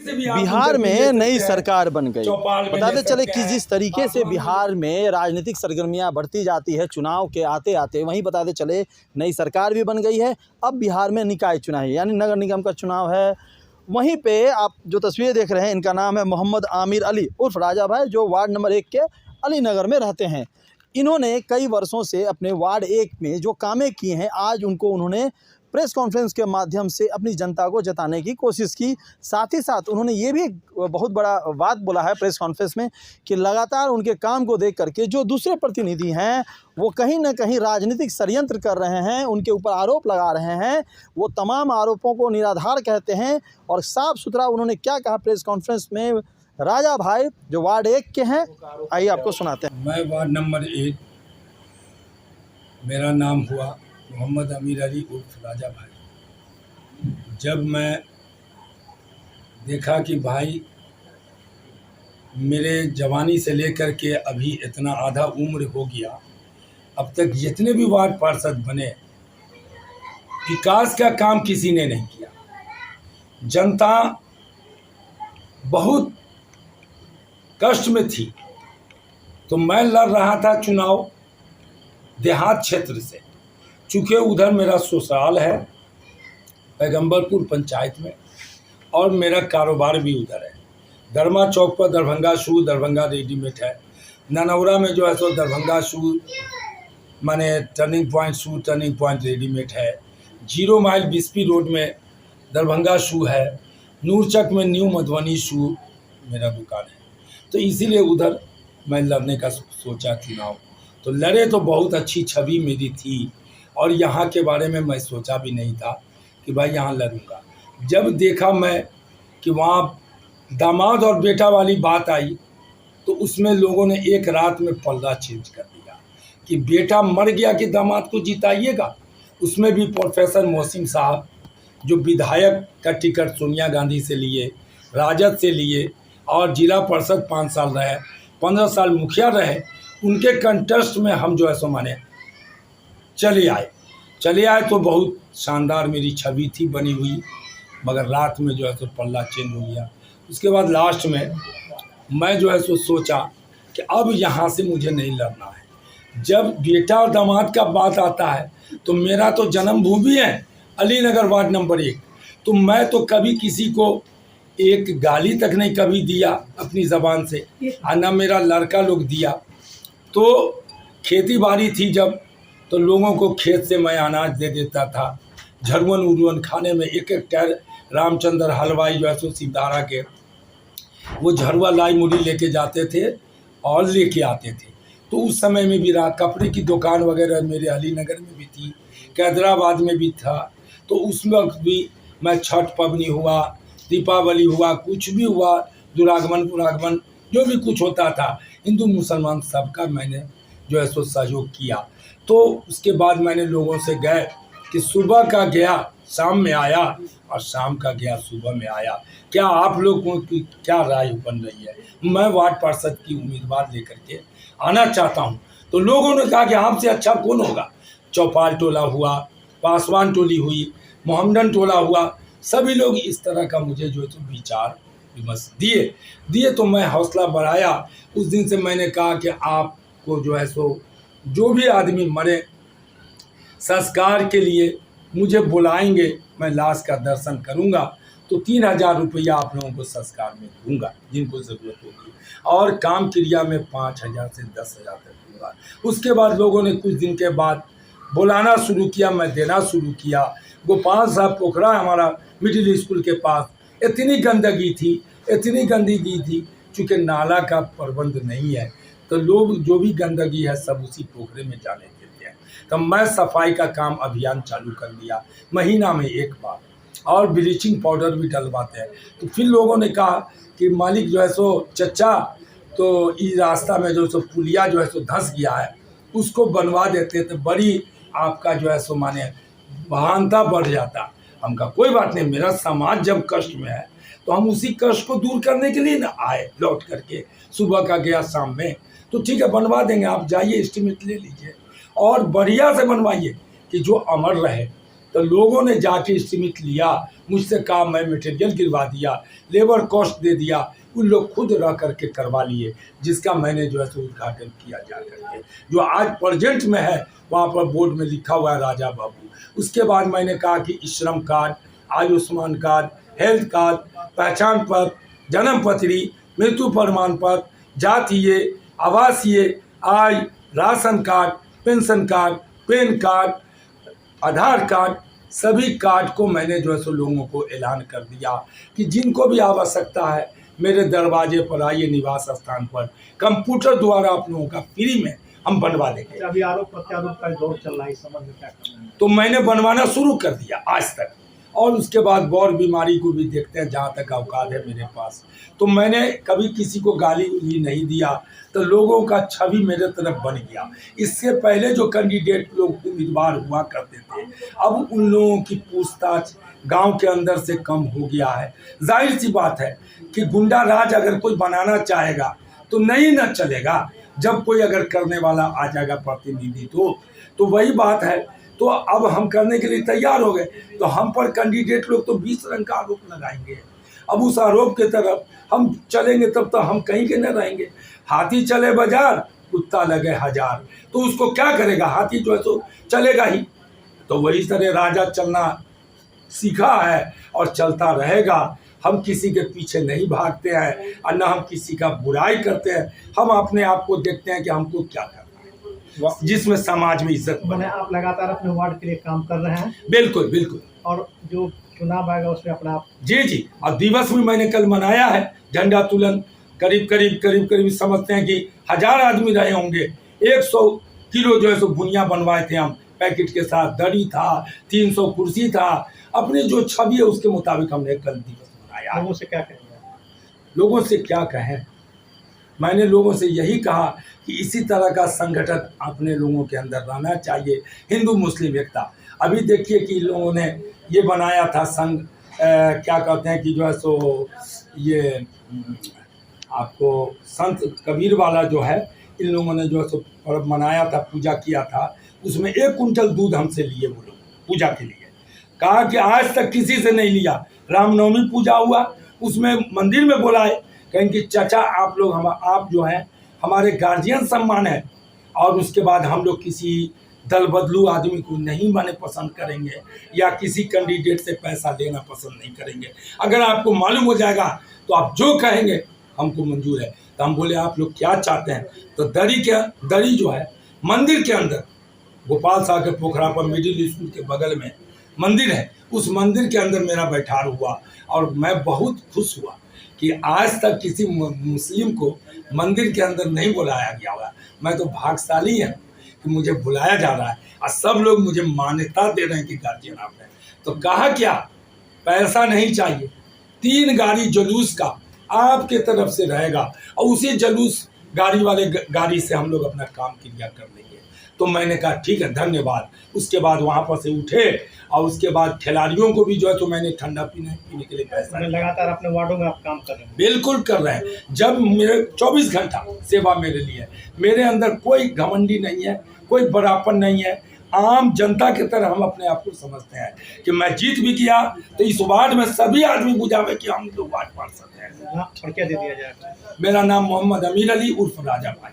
बिहार में नई सरकार बन गई। बताते चले कि जिस तरीके से बिहार में राजनीतिक सरगर्मियां बढ़ती जाती है चुनाव के आते आते, वहीं बताते चले नई सरकार भी बन गई है। अब बिहार में निकाय चुनाव है, यानी नगर निगम का चुनाव है। वहीं पे आप जो तस्वीरें देख रहे हैं, इनका नाम है मोहम्मद आमिर अली उर्फ राजा भाई, जो वार्ड नंबर 1 के अली नगर में रहते हैं। इन्होंने कई वर्षों से अपने वार्ड 1 में जो कामें किए हैं, आज उन्होंने प्रेस कॉन्फ्रेंस के माध्यम से अपनी जनता को जताने की कोशिश की। साथ ही साथ उन्होंने ये भी बहुत बड़ा बात बोला है प्रेस कॉन्फ्रेंस में कि लगातार उनके काम को देख करके जो दूसरे प्रतिनिधि हैं वो कहीं ना कहीं राजनीतिक षड्यंत्र कर रहे हैं, उनके ऊपर आरोप लगा रहे हैं। वो तमाम आरोपों को निराधार कहते हैं। और साफ सुथरा उन्होंने क्या कहा प्रेस कॉन्फ्रेंस में, राजा भाई जो वार्ड 1 के हैं, आइए आपको सुनाते हैं। मैं वार्ड नंबर 1, मेरा नाम हुआ मोहम्मद आमिर अली उर्फ राजा भाई। जब मैं देखा कि भाई मेरे जवानी से लेकर के अभी इतना आधा उम्र हो गया, अब तक जितने भी वार्ड पार्षद बने, विकास का काम किसी ने नहीं किया। जनता बहुत कष्ट में थी, तो मैं लड़ रहा था चुनाव देहात क्षेत्र से, चूँकि उधर मेरा ससुराल है पैगंबरपुर पंचायत में, और मेरा कारोबार भी उधर है। दरमा चौक पर दरभंगा शू, दरभंगा रेडीमेड है। ननौरा में जो है सो दरभंगा शू माने टर्निंग पॉइंट शू, टर्निंग पॉइंट रेडीमेड है। 0 माइल बिस्पी रोड में दरभंगा शू है। नूरचक में न्यू मधुबनी शू मेरा दुकान है। तो इसीलिए उधर मैं लड़ने का सोचा चुनाव। तो लड़े तो बहुत अच्छी छवि मेरी थी, और यहाँ के बारे में मैं सोचा भी नहीं था कि भाई यहाँ लड़ूंगा। जब देखा मैं कि वहाँ दामाद और बेटा वाली बात आई, तो उसमें लोगों ने एक रात में पलड़ा चेंज कर दिया कि बेटा मर गया कि दामाद को जिताइएगा। उसमें भी प्रोफेसर मोहसिन साहब, जो विधायक का टिकट सोनिया गांधी से लिए, राजद से लिए, और जिला परिषद 5 साल रहे, 15 साल मुखिया रहे, उनके कंटेस्ट में हम जो है सो माने चले आए। तो बहुत शानदार मेरी छवि थी बनी हुई, मगर रात में जो है सो पल्ला चेंज हो गया। उसके बाद लास्ट में मैं जो है सो सोचा कि अब यहाँ से मुझे नहीं लड़ना है। जब बेटा और दामाद का बात आता है तो मेरा तो जन्मभूमि है अली नगर वार्ड नंबर 1। तो मैं तो कभी किसी को एक गाली तक नहीं कभी दिया अपनी ज़बान से, और न मेरा लड़का लोग दिया। तो खेती बाड़ी थी जब, तो लोगों को खेत से मैं अनाज दे देता था। झरवन उरवन खाने में एक टायर रामचंद्र हलवाई जो है सो सितारा के, वो झरवा लाई मुड़ी लेके जाते थे और लेके आते थे। तो उस समय में भी रहा, कपड़े की दुकान वगैरह मेरे अली नगर में भी थी, कैदराबाद में भी था। तो उस वक्त भी मैं छठ पवनी हुआ, दीपावली हुआ, कुछ भी हुआ, दुरागमन पुरागमन जो भी कुछ होता था, हिंदू मुसलमान सबका मैंने जो है सो सहयोग किया। तो उसके बाद मैंने लोगों से गए कि सुबह का गया शाम में आया, और शाम का गया सुबह में आया। क्या आप लोगों की क्या राय बन रही है? मैं वार्ड पार्षद की उम्मीदवार लेकर के आना चाहता हूं। तो लोगों ने कहा कि आपसे अच्छा कौन होगा। चौपाल टोला हुआ, पासवान टोली हुई, मोहम्मदन टोला हुआ, सभी लोग इस तरह का मुझे जो है तो विचार विमर्श दिए। तो मैं हौसला बढ़ाया। उस दिन से मैंने कहा कि आपको जो है सो जो भी आदमी मरे, संस्कार के लिए मुझे बुलाएंगे, मैं लाश का दर्शन करूंगा। तो 3000 रुपया आप लोगों को संस्कार में दूंगा जिनको ज़रूरत होगी, और काम क्रिया में 5000 से 10,000 तक दूंगा। उसके बाद लोगों ने कुछ दिन के बाद बुलाना शुरू किया, मैं देना शुरू किया। गोपाल साहब पोखरा हमारा मिडिल स्कूल के पास इतनी गंदगी थी, चूँकि नाला का प्रबंध नहीं है, तो लोग जो भी गंदगी है सब उसी पोखरे में जाने देते हैं। तो मैं सफाई का काम अभियान चालू कर दिया, महीना में 1 बार, और ब्लीचिंग पाउडर भी डलवाते हैं। तो फिर लोगों ने कहा कि मालिक जो है सो चचा, तो इस रास्ता में जो सो पुलिया जो है सो धंस गया है, उसको बनवा देते तो बड़ी आपका जो है सो माने महानता बढ़ जाता। हम कहा कोई बात नहीं, मेरा समाज जब कष्ट में है तो हम उसी कष्ट को दूर करने के लिए ना आए लौट करके। सुबह का गया शाम में, तो ठीक है बनवा देंगे, आप जाइए एस्टीमेट ले लीजिए, और बढ़िया से बनवाइए कि जो अमर रहे। तो लोगों ने जाके एस्टीमेट लिया, मुझसे कहा, मैं मटेरियल गिरवा दिया, लेबर कॉस्ट दे दिया, उन लोग खुद रह करके करवा लिए, जिसका मैंने जो है सो उद्घाटन किया जा करके, जो आज प्रेजेंट में है वहाँ पर बोर्ड में लिखा हुआ है राजा बाबू। उसके बाद मैंने कहा कि श्रम card, Ayushman card, health card, पहचान पत्र, जन्म पत्री, मृत्यु प्रमाण पत्र, जातीय, आवासीय, आय, राशन card, pension card, PAN card, Aadhaar card, सभी कार्ड को मैंने जो है सो लोगों को ऐलान कर दिया कि जिनको भी आवश्यकता है मेरे दरवाजे पर आइए, निवास स्थान पर कंप्यूटर द्वारा आप लोगों का फ्री में हम बनवा देंगे। अभी आरोप प्रत्यारोप का दौर चल रहा है, इस संबंध में क्या करना है? तो मैंने बनवाना शुरू कर दिया आज तक, और उसके बाद बौर बीमारी को भी देखते हैं जहाँ तक अवकाश है मेरे पास। तो मैंने कभी किसी को गाली उली नहीं दिया, तो लोगों का छवि मेरे तरफ बन गया। इससे पहले जो कैंडिडेट लोग उम्मीदवार हुआ करते थे, अब उन लोगों की पूछताछ गांव के अंदर से कम हो गया है। जाहिर सी बात है कि गुंडा राज अगर कोई बनाना चाहेगा तो नहीं न चलेगा। जब कोई अगर करने वाला आ जाएगा प्रतिनिधि तो वही बात है। तो अब हम करने के लिए तैयार हो गए, तो हम पर कैंडिडेट लोग तो 20 रंग का आरोप लगाएंगे। अब उस आरोप के तरफ हम चलेंगे तब तो हम कहीं के न रहेंगे। हाथी चले बाजार, कुत्ता लगे हजार, तो उसको क्या करेगा? हाथी जो है तो चलेगा ही। तो वही तरह राजा चलना सीखा है और चलता रहेगा। हम किसी के पीछे नहीं भागते हैं और न हम किसी का बुराई करते हैं। हम अपने आप को देखते हैं कि हमको क्या करना है, जिसमें समाज में इज्जत बने। आप लगातार अपने वार्ड के लिए काम कर रहे हैं? बिल्कुल बिल्कुल। और जो चुनाव आएगा उसमें अपना आप? जी। और दिवस भी मैंने कल मनाया है, झंडा तुलन। करीब समझते हैं कि 1000 आदमी रहे होंगे। 100 किलो जो है सो बुनिया बनवाए थे हम पैकेट के साथ, दरी था, 300 कुर्सी था। अपनी जो छवि है उसके मुताबिक हमने कल दिवस मनाया। लोगों से क्या कहेंगे? लोगों से क्या कहें? मैंने लोगों से यही कहा कि इसी तरह का संगठन अपने लोगों के अंदर रहना चाहिए, हिंदू मुस्लिम एकता। अभी देखिए कि लोगों ने ये बनाया था संघ, क्या कहते हैं कि जो है सो ये आपको संत कबीर वाला जो है, इन लोगों ने जो है सो पर्व मनाया था, पूजा किया था। उसमें 1 कुंटल दूध हमसे लिए वो लोग पूजा के लिए। कहा कि आज तक किसी से नहीं लिया। रामनवमी पूजा हुआ, उसमें मंदिर में बुलाए, कहें कि चाचा आप लोग आप जो हैं हमारे गार्जियन सम्मान है। और उसके बाद हम लोग किसी दल बदलू आदमी को नहीं माने पसंद करेंगे या किसी कैंडिडेट से पैसा लेना पसंद नहीं करेंगे। अगर आपको मालूम हो जाएगा तो आप जो कहेंगे हमको मंजूर है। तो हम बोले आप लोग क्या चाहते हैं? तो दरी जो है मंदिर के अंदर, गोपाल साहब के पोखरा पर मिडिल स्कूल के बगल में मंदिर है, उस मंदिर के अंदर मेरा बैठार हुआ। और मैं बहुत खुश हुआ कि आज तक किसी मुस्लिम को मंदिर के अंदर नहीं बुलाया गया हुआ। मैं तो भाग्यशाली हूँ कि मुझे बुलाया जा रहा है और सब लोग मुझे मान्यता दे रहे हैं कि गार्जियन आप हैं। तो कहा क्या, पैसा नहीं चाहिए, 3 गाड़ी जुलूस का आपके तरफ से रहेगा और उसी जुलूस गाड़ी से हम लोग अपना काम क्रिया कर लेंगे। तो मैंने कहा ठीक है, धन्यवाद। उसके बाद वहाँ पर से उठे और उसके बाद खिलाड़ियों को भी जो है तो मैंने ठंडा पीने के लिए पैसा। लगातार अपने वार्डों में आप काम कर रहे हैं? बिल्कुल कर रहे हैं। जब मेरे 24 घंटा सेवा मेरे लिए, मेरे अंदर कोई घमंडी नहीं है, कोई बड़ापन नहीं है। आम जनता की तरह हम अपने आप को समझते हैं कि मैं जीत भी किया तो इस वार्ड में सभी आदमी बुझावे कि हम लोग वार्ड पार्षद हैं। परिचय दे दिया जाए। मेरा नाम मोहम्मद अमीर अली उर्फ राजा भाई।